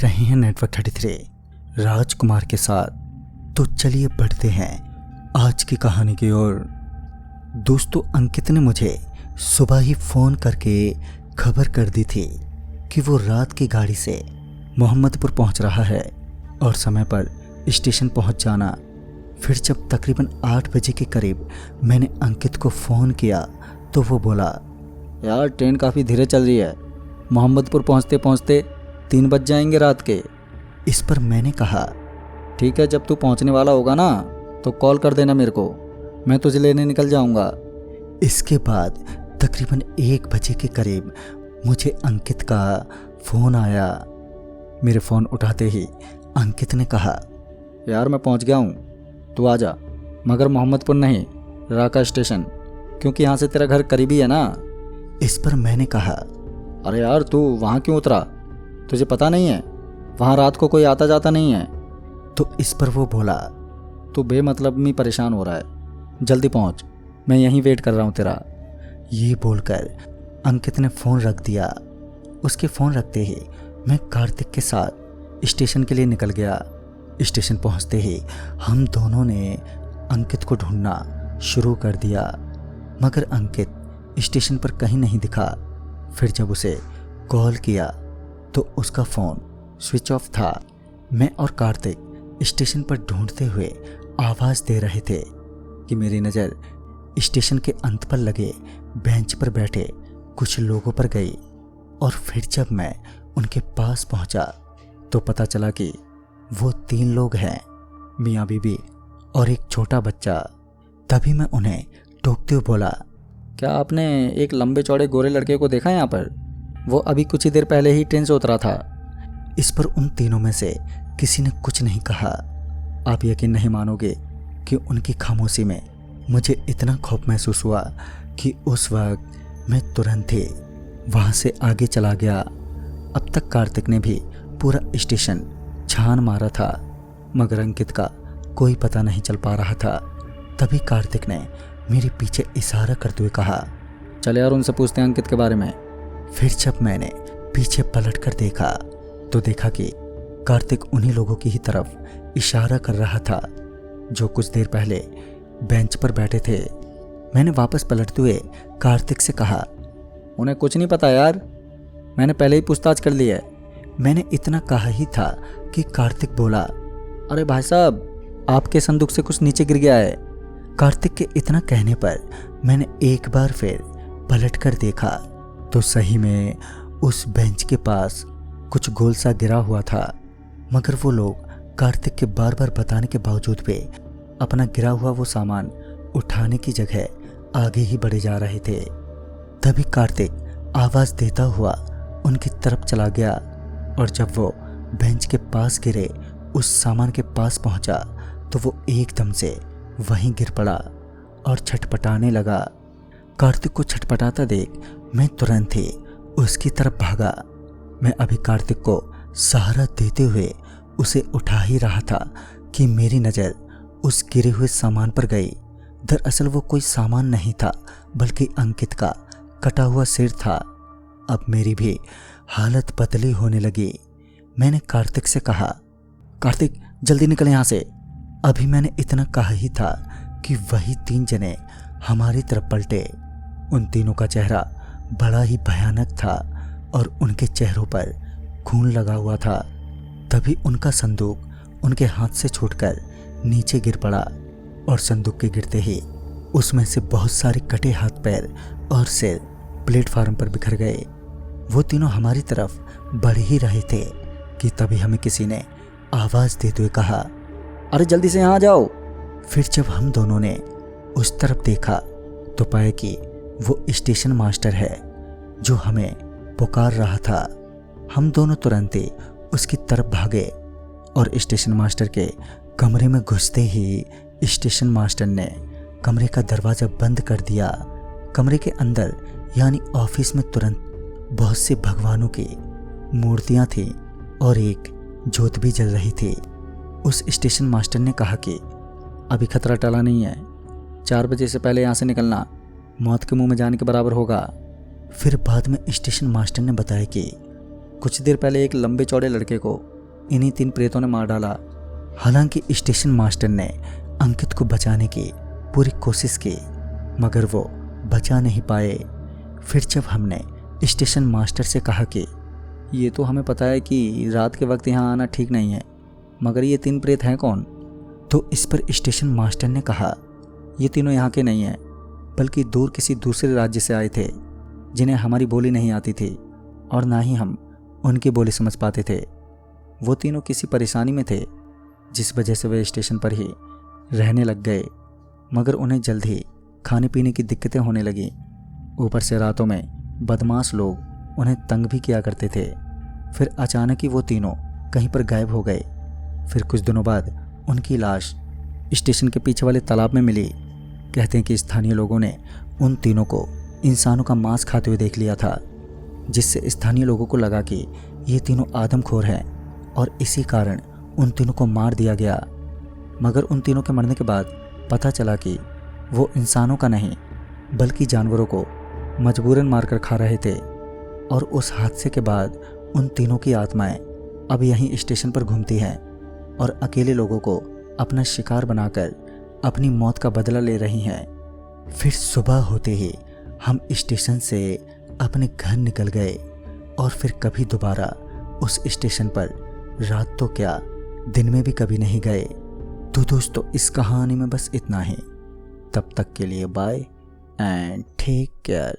देख रहे हैं नेटवर्क 33 राजकुमार के साथ। तो चलिए बढ़ते हैं आज की कहानी की ओर। दोस्तों, अंकित ने मुझे सुबह ही फ़ोन करके खबर कर दी थी कि वो रात की गाड़ी से मोहम्मदपुर पहुंच रहा है और समय पर स्टेशन पहुंच जाना। फिर जब तकरीबन 8 बजे के करीब मैंने अंकित को फ़ोन किया तो वो बोला, यार ट्रेन काफ़ी धीरे चल रही है, मोहम्मदपुर पहुंचते पहुंचते 3 बज जाएंगे रात के। इस पर मैंने कहा, ठीक है, जब तू पहुंचने वाला होगा ना तो कॉल कर देना मेरे को, मैं तुझे लेने निकल जाऊंगा। इसके बाद तकरीबन 1 बजे के करीब मुझे अंकित का फ़ोन आया। मेरे फ़ोन उठाते ही अंकित ने कहा, यार मैं पहुंच गया हूं, तू आ जा, मगर मोहम्मदपुर नहीं, राका स्टेशन, क्योंकि यहाँ से तेरा घर करीबी है ना। इस पर मैंने कहा, अरे यार तू वहाँ क्यों उतरा, तुझे पता नहीं है वहाँ रात को कोई आता जाता नहीं है। तो इस पर वो बोला, तू बेमतलब में परेशान हो रहा है, जल्दी पहुँच, मैं यहीं वेट कर रहा हूँ तेरा। ये बोलकर अंकित ने फ़ोन रख दिया। उसके फ़ोन रखते ही मैं कार्तिक के साथ स्टेशन के लिए निकल गया। स्टेशन पहुँचते ही हम दोनों ने अंकित को ढूंढना शुरू कर दिया, मगर अंकित स्टेशन पर कहीं नहीं दिखा। फिर जब उसे कॉल किया तो उसका फ़ोन स्विच ऑफ था। मैं और कार्तिक स्टेशन पर ढूंढते हुए आवाज़ दे रहे थे कि मेरी नज़र स्टेशन के अंत पर लगे बेंच पर बैठे कुछ लोगों पर गई। और फिर जब मैं उनके पास पहुंचा तो पता चला कि वो 3 लोग हैं, मियाँ बीबी और एक छोटा बच्चा। तभी मैं उन्हें टोकते हुए बोला, क्या आपने एक लंबे चौड़े गोरे लड़के को देखा यहाँ पर? वो अभी कुछ ही देर पहले ही ट्रेन से उतरा था। इस पर उन तीनों में से किसी ने कुछ नहीं कहा। आप यकीन नहीं मानोगे कि उनकी खामोशी में मुझे इतना खौफ महसूस हुआ कि उस वक्त मैं तुरंत ही वहाँ से आगे चला गया। अब तक कार्तिक ने भी पूरा स्टेशन छान मारा था, मगर अंकित का कोई पता नहीं चल पा रहा था। तभी कार्तिक ने मेरे पीछे इशारा करते हुए कहा, चल यार उनसे पूछते हैं अंकित के बारे में। फिर जब मैंने पीछे पलट कर देखा तो देखा कि कार्तिक उन्हीं लोगों की ही तरफ इशारा कर रहा था जो कुछ देर पहले बेंच पर बैठे थे। मैंने वापस पलटते हुए कार्तिक से कहा, उन्हें कुछ नहीं पता यार, मैंने पहले ही पूछताछ कर ली है। मैंने इतना कहा ही था कि कार्तिक बोला, अरे भाई साहब, आपके संदूक से कुछ नीचे गिर गया है। कार्तिक के इतना कहने पर मैंने एक बार फिर पलट कर देखा तो सही में उस बेंच के पास कुछ गोल सा गिरा हुआ था, मगर वो लोग कार्तिक के बार बार बताने के बावजूद भी अपना गिरा हुआ वो सामान उठाने की जगह आगे ही बढ़े जा रहे थे। तभी कार्तिक आवाज़ देता हुआ उनकी तरफ चला गया और जब वो बेंच के पास गिरे उस सामान के पास पहुंचा तो वो एकदम से वहीं गिर पड़ा और छटपटाने लगा। कार्तिक को छटपटाता देख मैं तुरंत ही उसकी तरफ भागा। मैं अभी कार्तिक को सहारा देते हुए उसे उठा ही रहा था कि मेरी नज़र उस गिरे हुए सामान पर गई। दरअसल वो कोई सामान नहीं था बल्कि अंकित का कटा हुआ सिर था। अब मेरी भी हालत बदली होने लगी। मैंने कार्तिक से कहा, कार्तिक जल्दी निकल यहाँ से। अभी मैंने इतना कहा ही था कि वही 3 जने हमारी तरफ पलटे। उन तीनों का चेहरा बड़ा ही भयानक था और उनके चेहरों पर खून लगा हुआ था। तभी उनका संदूक उनके हाथ से छूटकर नीचे गिर पड़ा और संदूक के गिरते ही उसमें से बहुत सारे कटे हाथ पैर और सिर प्लेटफार्म पर बिखर गए। वो तीनों हमारी तरफ बढ़ ही रहे थे कि तभी हमें किसी ने आवाज़ देते हुए कहा, अरे जल्दी से यहाँ आ जाओ। फिर जब हम दोनों ने उस तरफ देखा तो पाया कि वो स्टेशन मास्टर है जो हमें पुकार रहा था। हम दोनों तुरंत ही उसकी तरफ भागे और स्टेशन मास्टर के कमरे में घुसते ही स्टेशन मास्टर ने कमरे का दरवाज़ा बंद कर दिया। कमरे के अंदर यानी ऑफिस में तुरंत बहुत से भगवानों की मूर्तियां थीं और एक ज्योत भी जल रही थी। उस स्टेशन मास्टर ने कहा कि अभी खतरा टला नहीं है, 4 बजे से पहले यहाँ से निकलना मौत के मुंह में जाने के बराबर होगा। फिर बाद में स्टेशन मास्टर ने बताया कि कुछ देर पहले एक लंबे चौड़े लड़के को इन्हीं 3 प्रेतों ने मार डाला। हालांकि स्टेशन मास्टर ने अंकित को बचाने की पूरी कोशिश की, मगर वो बचा नहीं पाए। फिर जब हमने स्टेशन मास्टर से कहा कि ये तो हमें पता है कि रात के वक्त यहाँ आना ठीक नहीं है, मगर ये 3 प्रेत हैं कौन? तो इस पर स्टेशन मास्टर ने कहा, ये तीनों यहाँ के नहीं हैं, बल्कि दूर किसी दूसरे राज्य से आए थे, जिन्हें हमारी बोली नहीं आती थी और ना ही हम उनकी बोली समझ पाते थे। वो तीनों किसी परेशानी में थे, जिस वजह से वे स्टेशन पर ही रहने लग गए, मगर उन्हें जल्द ही खाने पीने की दिक्कतें होने लगी। ऊपर से रातों में बदमाश लोग उन्हें तंग भी किया करते थे। फिर अचानक ही वो तीनों कहीं पर गायब हो गए। फिर कुछ दिनों बाद उनकी लाश स्टेशन के पीछे वाले तालाब में मिली। कहते हैं कि स्थानीय लोगों ने उन तीनों को इंसानों का मांस खाते हुए देख लिया था, जिससे स्थानीय लोगों को लगा कि ये तीनों आदमखोर हैं और इसी कारण उन तीनों को मार दिया गया। मगर उन तीनों के मरने के बाद पता चला कि वो इंसानों का नहीं, बल्कि जानवरों को मजबूरन मारकर खा रहे थे। और उस हादसे के बाद उन तीनों की आत्माएं अब यहीं स्टेशन पर घूमती हैं और अकेले लोगों को अपना शिकार बनाकर अपनी मौत का बदला ले रही हैं। फिर सुबह होते ही हम स्टेशन से अपने घर निकल गए और फिर कभी दोबारा उस स्टेशन पर रात तो क्या दिन में भी कभी नहीं गए। तो दोस्तों, इस कहानी में बस इतना ही। तब तक के लिए बाय एंड टेक केयर।